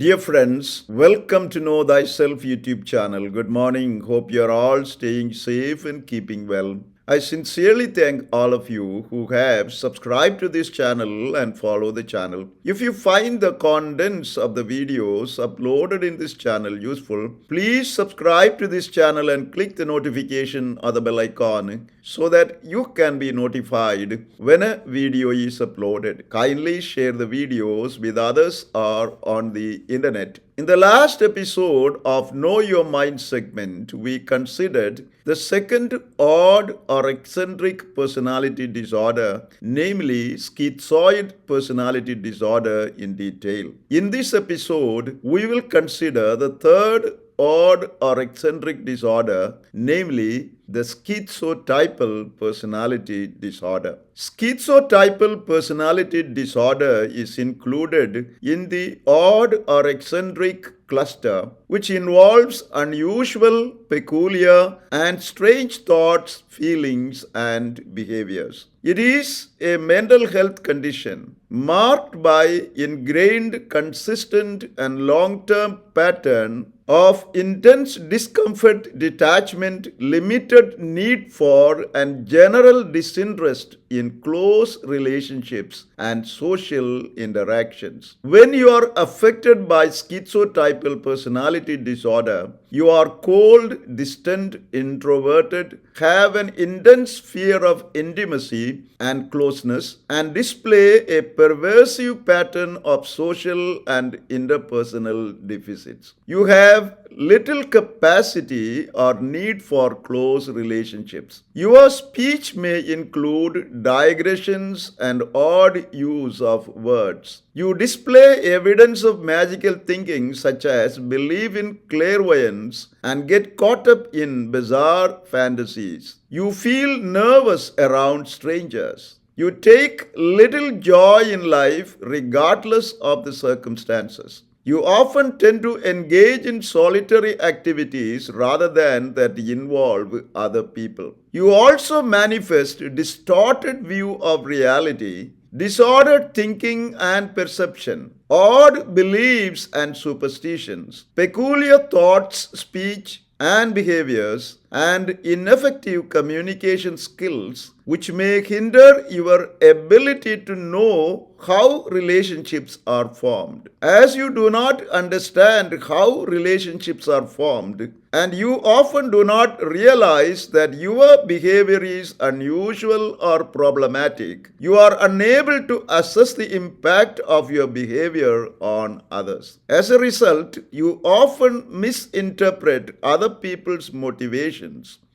Dear friends, welcome to Know Thyself YouTube Channel. Good morning. Hope you're all staying safe and keeping well. I sincerely thank all of you who have subscribed to this channel and follow the channel. If you find the contents of the videos uploaded in this channel useful, please subscribe to this channel and click the notification or the bell icon so that you can be notified when a video is uploaded. Kindly share the videos with others or on the internet. In the last episode of Know Your Mind segment, we considered the second odd or eccentric personality disorder, namely schizoid personality disorder, in detail. In this episode, we will consider the third odd or eccentric disorder, namely the schizotypal personality disorder. Schizotypal personality disorder is included in the odd or eccentric cluster, which involves unusual, peculiar, and strange thoughts, feelings, and behaviors. It is a mental health condition marked by ingrained, consistent, and long-term pattern of intense discomfort, detachment, limited need for, and general disinterest in close relationships and social interactions. When you are affected by schizotypal personality disorder, you are cold, distant, introverted, have an intense fear of intimacy and closeness, and display a pervasive pattern of social and interpersonal deficits. You have little capacity or need for close relationships. Your speech may include digressions and odd use of words. You display evidence of magical thinking, such as believe in clairvoyance and get caught up in bizarre fantasies. You feel nervous around strangers. You take little joy in life regardless of the circumstances. You often tend to engage in solitary activities rather than that involve other people. You also manifest a distorted view of reality, disordered thinking and perception, odd beliefs and superstitions, peculiar thoughts, speech, and behaviors, and ineffective communication skills, which may hinder your ability to know how relationships are formed. As you do not understand how relationships are formed, and you often do not realize that your behavior is unusual or problematic, you are unable to assess the impact of your behavior on others. As a result, you often misinterpret other people's motivations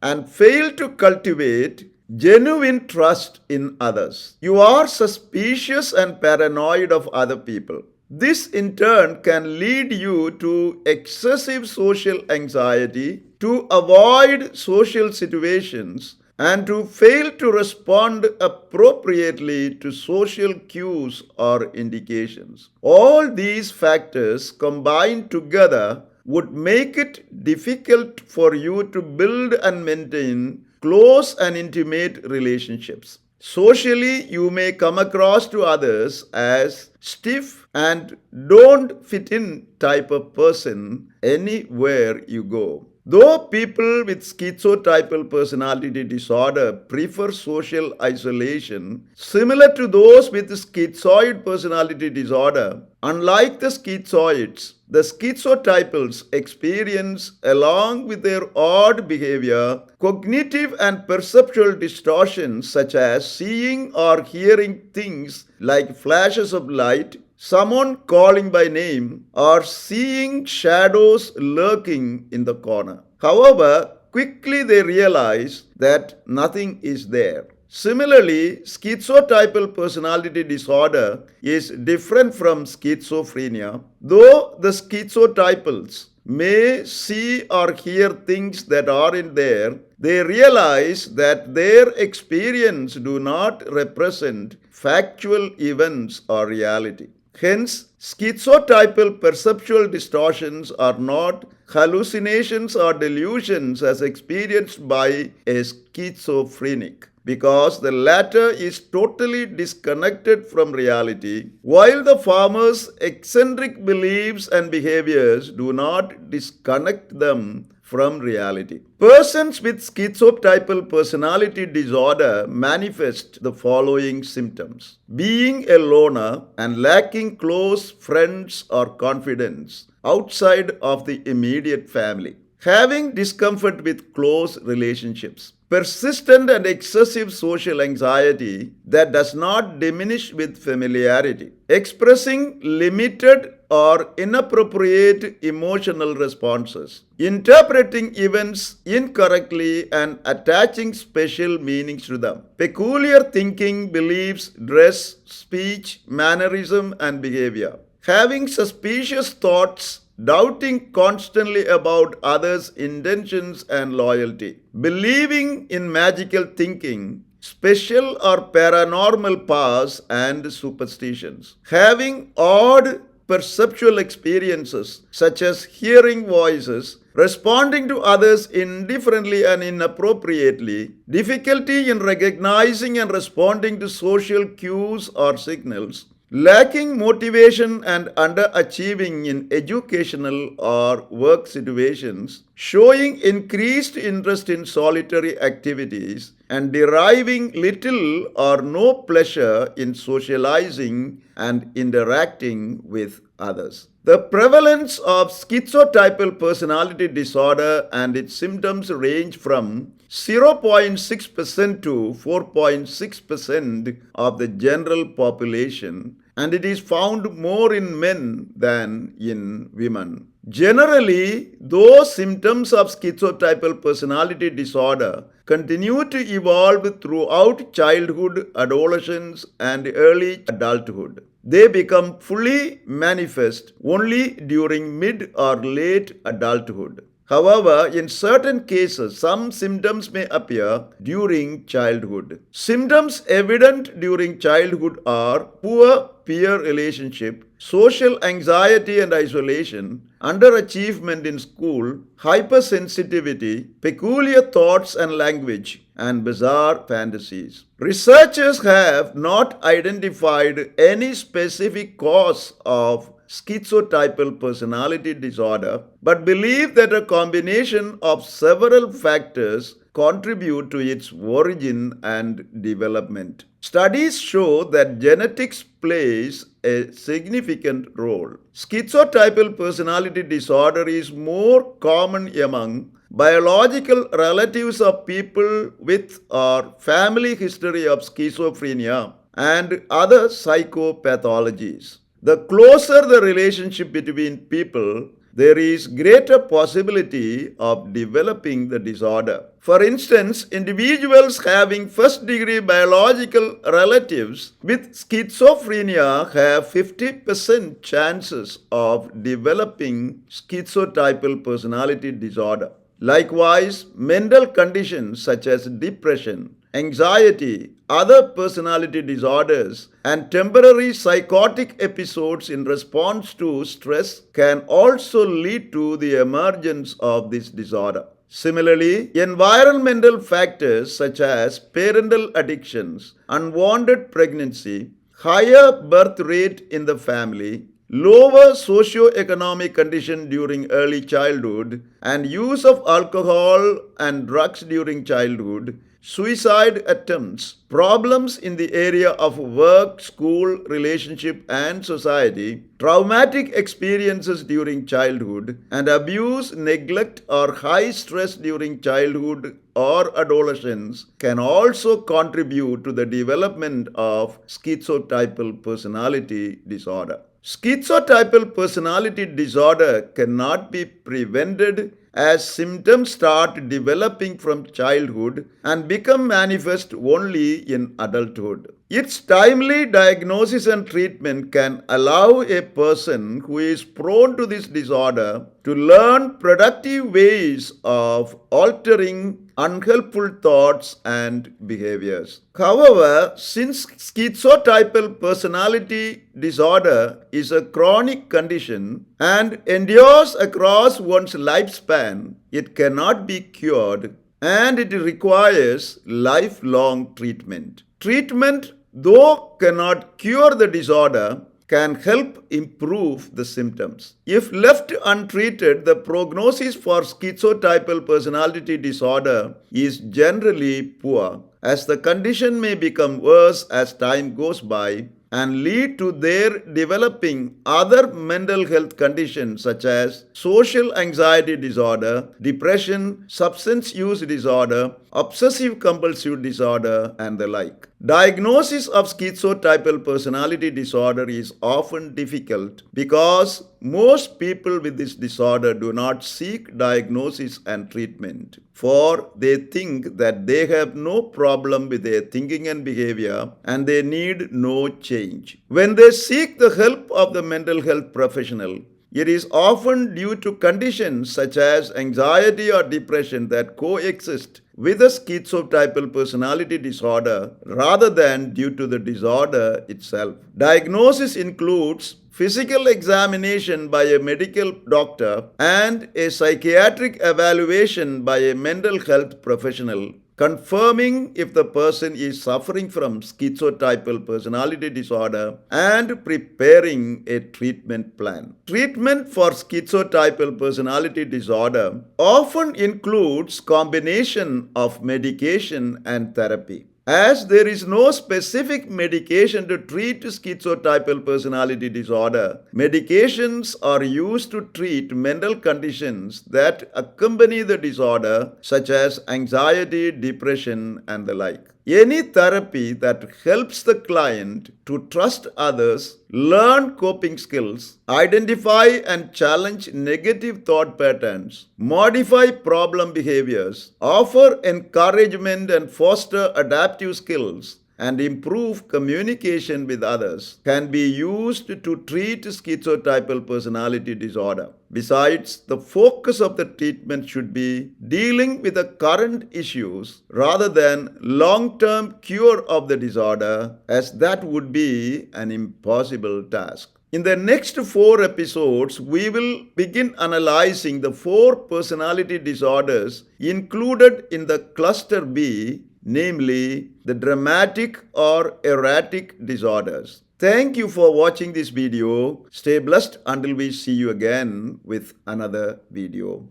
and fail to cultivate genuine trust in others. You are suspicious and paranoid of other people. This in turn can lead you to excessive social anxiety, to avoid social situations, and to fail to respond appropriately to social cues or indications. All these factors combined together would make it difficult for you to build and maintain close and intimate relationships. Socially, you may come across to others as stiff and don't fit in type of person anywhere you go. Though people with schizotypal personality disorder prefer social isolation, similar to those with schizoid personality disorder, unlike the schizoids, the schizotypals experience, along with their odd behavior, cognitive and perceptual distortions such as seeing or hearing things like flashes of light, someone calling by name, or seeing shadows lurking in the corner. However, quickly they realize that nothing is there. Similarly, schizotypal personality disorder is different from schizophrenia. Though the schizotypals may see or hear things that aren't there, they realize that their experience do not represent factual events or reality. Hence, schizotypal perceptual distortions are not hallucinations or delusions as experienced by a schizophrenic. because the latter is totally disconnected from reality, while the former's eccentric beliefs and behaviors do not disconnect them from reality. Persons with schizotypal personality disorder manifest the following symptoms: being a loner and lacking close friends or confidence outside of the immediate family, having discomfort with close relationships, persistent and excessive social anxiety that does not diminish with familiarity, expressing limited or inappropriate emotional responses, interpreting events incorrectly and attaching special meanings to them, peculiar thinking, beliefs, dress, speech, mannerism, and behavior, having suspicious thoughts, doubting constantly about others' intentions and loyalty, believing in magical thinking, special or paranormal powers and superstitions, having odd perceptual experiences such as hearing voices, responding to others indifferently and inappropriately, difficulty in recognizing and responding to social cues or signals, lacking motivation and underachieving in educational or work situations, showing increased interest in solitary activities, and deriving little or no pleasure in socializing and interacting with others. The prevalence of schizotypal personality disorder and its symptoms range from 0.6% to 4.6% of the general population, and it is found more in men than in women. Generally, those symptoms of schizotypal personality disorder continue to evolve throughout childhood, adolescence, and early adulthood. They become fully manifest only during mid or late adulthood. However, in certain cases, some symptoms may appear during childhood. Symptoms evident during childhood are poor peer relationship, social anxiety and isolation, underachievement in school, hypersensitivity, peculiar thoughts and language, and bizarre fantasies. Researchers have not identified any specific cause of schizotypal personality disorder, but believe that a combination of several factors contribute to its origin and development. Studies show that genetics plays a significant role. Schizotypal personality disorder is more common among biological relatives of people with or family history of schizophrenia and other psychopathologies. The closer the relationship between people, there is greater possibility of developing the disorder. For instance, individuals having first-degree biological relatives with schizophrenia have 50% chances of developing schizotypal personality disorder. Likewise, mental conditions such as depression, anxiety, other personality disorders, and temporary psychotic episodes in response to stress can also lead to the emergence of this disorder. Similarly, environmental factors such as parental addictions, unwanted pregnancy, higher birth rate in the family, lower socio-economic condition during early childhood, and use of alcohol and drugs during childhood, suicide attempts, problems in the area of work, school, relationship, and society, traumatic experiences during childhood, and abuse, neglect, or high stress during childhood or adolescence can also contribute to the development of schizotypal personality disorder. Schizotypal personality disorder cannot be prevented as symptoms start developing from childhood and become manifest only in adulthood. Its timely diagnosis and treatment can allow a person who is prone to this disorder to learn productive ways of altering unhelpful thoughts and behaviors. However, since schizotypal personality disorder is a chronic condition and endures across one's lifespan, it cannot be cured, and it requires lifelong treatment. Treatment, though cannot cure the disorder, can help improve the symptoms. If left untreated, the prognosis for schizotypal personality disorder is generally poor, as the condition may become worse as time goes by and lead to their developing other mental health conditions such as social anxiety disorder, depression, substance use disorder, obsessive compulsive disorder, and the like. Diagnosis of schizotypal personality disorder is often difficult because most people with this disorder do not seek diagnosis and treatment, for they think that they have no problem with their thinking and behavior and they need no change. When they seek the help of the mental health professional, it is often due to conditions such as anxiety or depression that coexist with a schizotypal personality disorder rather than due to the disorder itself. Diagnosis includes physical examination by a medical doctor and a psychiatric evaluation by a mental health professional, confirming if the person is suffering from schizotypal personality disorder and preparing a treatment plan. Treatment for schizotypal personality disorder often includes combination of medication and therapy. As there is no specific medication to treat schizotypal personality disorder, medications are used to treat mental conditions that accompany the disorder, such as anxiety, depression, and the like. Any therapy that helps the client to trust others, learn coping skills, identify and challenge negative thought patterns, modify problem behaviors, offer encouragement and foster adaptive skills, and improve communication with others can be used to treat schizotypal personality disorder. Besides, the focus of the treatment should be dealing with the current issues rather than long-term cure of the disorder, as that would be an impossible task. In the next 4 episodes, we will begin analyzing the 4 personality disorders included in the cluster B, namely the dramatic or erratic disorders. Thank you for watching this video. Stay blessed until we see you again with another video.